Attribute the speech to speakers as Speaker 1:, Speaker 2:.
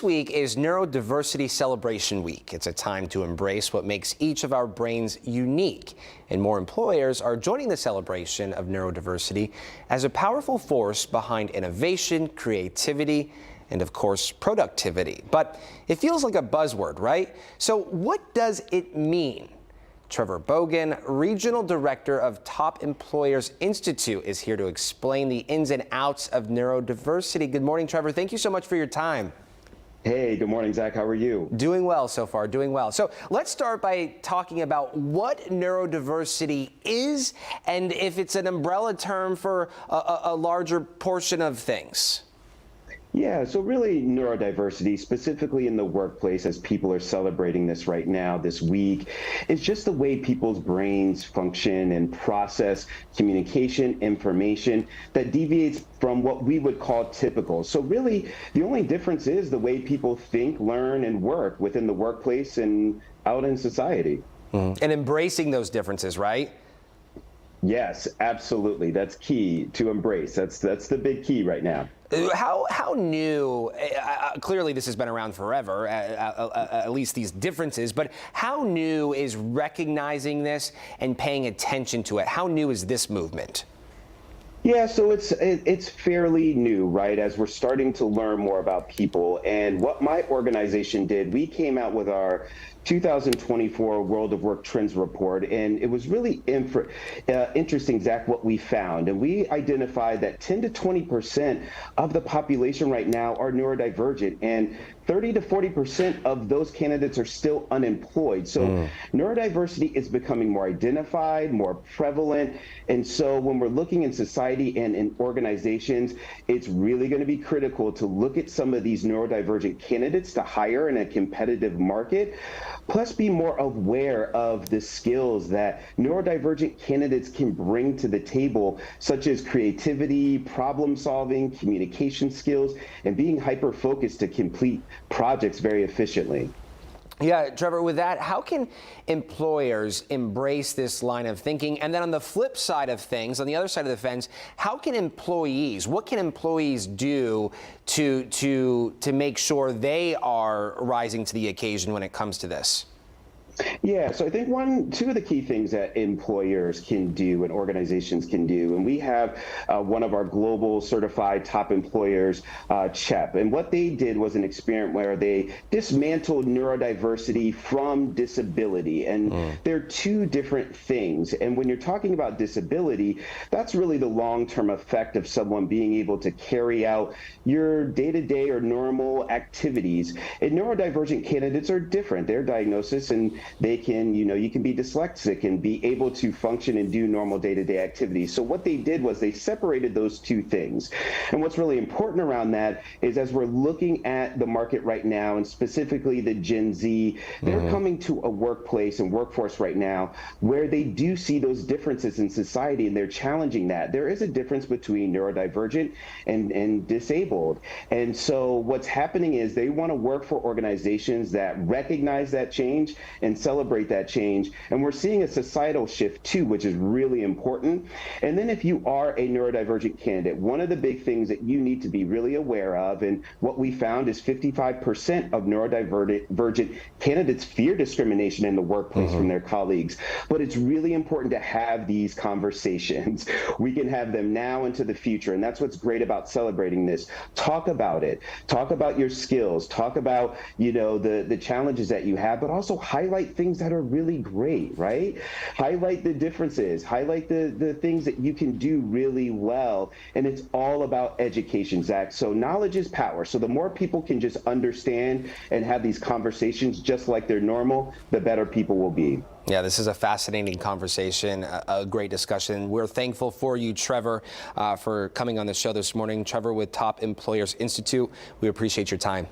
Speaker 1: Week is Neurodiversity Celebration Week. It's a time to embrace what makes each of our brains unique. And more employers are joining the celebration of neurodiversity as a powerful force behind innovation, creativity, and of course, productivity. But it feels like a buzzword, right? So what does it mean? Trevor Bogan, Regional Director of Top Employers Institute, is here to explain the ins and outs of neurodiversity. Good morning, Trevor. Thank you so much for your time.
Speaker 2: Hey, good morning, Zach. How are you?
Speaker 1: Doing well so far, doing well. So let's start by talking about what neurodiversity is and if it's an umbrella term for a larger portion of things.
Speaker 2: Yeah, so really neurodiversity, specifically in the workplace, as people are celebrating this right now, this week, is just the way people's brains function and process communication, information that deviates from what we would call typical. So really, the only difference is the way people think, learn, and work within the workplace and out in society.
Speaker 1: And embracing those differences, right?
Speaker 2: Yes, absolutely. That's key to embrace. That's the big key right now.
Speaker 1: How new, clearly this has been around forever, at least these differences, but how new is recognizing this and paying attention to it? How new is this movement?
Speaker 2: Yeah, so it's fairly new, right, as we're starting to learn more about people. And what my organization did, we came out with our 2024 World of Work Trends Report, and it was really interesting, Zach, what we found. And we identified that 10 to 20% of the population right now are neurodivergent, and 30 to 40% of those candidates are still unemployed. So neurodiversity is becoming more identified, more prevalent. And so when we're looking in society and in organizations, it's really going to be critical to look at some of these neurodivergent candidates to hire in a competitive market, plus be more aware of the skills that neurodivergent candidates can bring to the table, such as creativity, problem solving, communication skills, and being hyper-focused to complete projects very efficiently.
Speaker 1: Yeah, Trevor, with that, how can employers embrace this line of thinking? And then on the flip side of things, on the other side of the fence, what can employees do to make sure they are rising to the occasion when it comes to this?
Speaker 2: Yeah, so I think two of the key things that employers can do and organizations can do, and we have one of our global certified top employers, CHEP, and what they did was an experiment where they dismantled neurodiversity from disability, and they're two different things. And when you're talking about disability, that's really the long-term effect of someone being able to carry out your day-to-day or normal activities. And neurodivergent candidates are different. Their diagnosis, and they can, you can be dyslexic and be able to function and do normal day-to-day activities. So what they did was they separated those two things. And what's really important around that is, as we're looking at the market right now, and specifically the Gen Z, they're coming to a workplace and workforce right now where they do see those differences in society, and they're challenging that. There is a difference between neurodivergent and disabled. And so what's happening is they want to work for organizations that recognize that change and celebrate that change. And we're seeing a societal shift too, which is really important. And then if you are a neurodivergent candidate, one of the big things that you need to be really aware of, and what we found is 55% of neurodivergent candidates fear discrimination in the workplace from their colleagues. But it's really important to have these conversations. We can have them now into the future. And that's what's great about celebrating this. Talk about it. Talk about your skills. Talk about, the challenges that you have, but also highlight things that are really great, right? Highlight the differences, highlight the things that you can do really well. And it's all about education, Zach. So knowledge is power. So the more people can just understand and have these conversations just like they're normal, the better people will be.
Speaker 1: Yeah, this is a fascinating conversation, a great discussion. We're thankful for you, Trevor, for coming on the show this morning. Trevor with Top Employers Institute, we appreciate your time.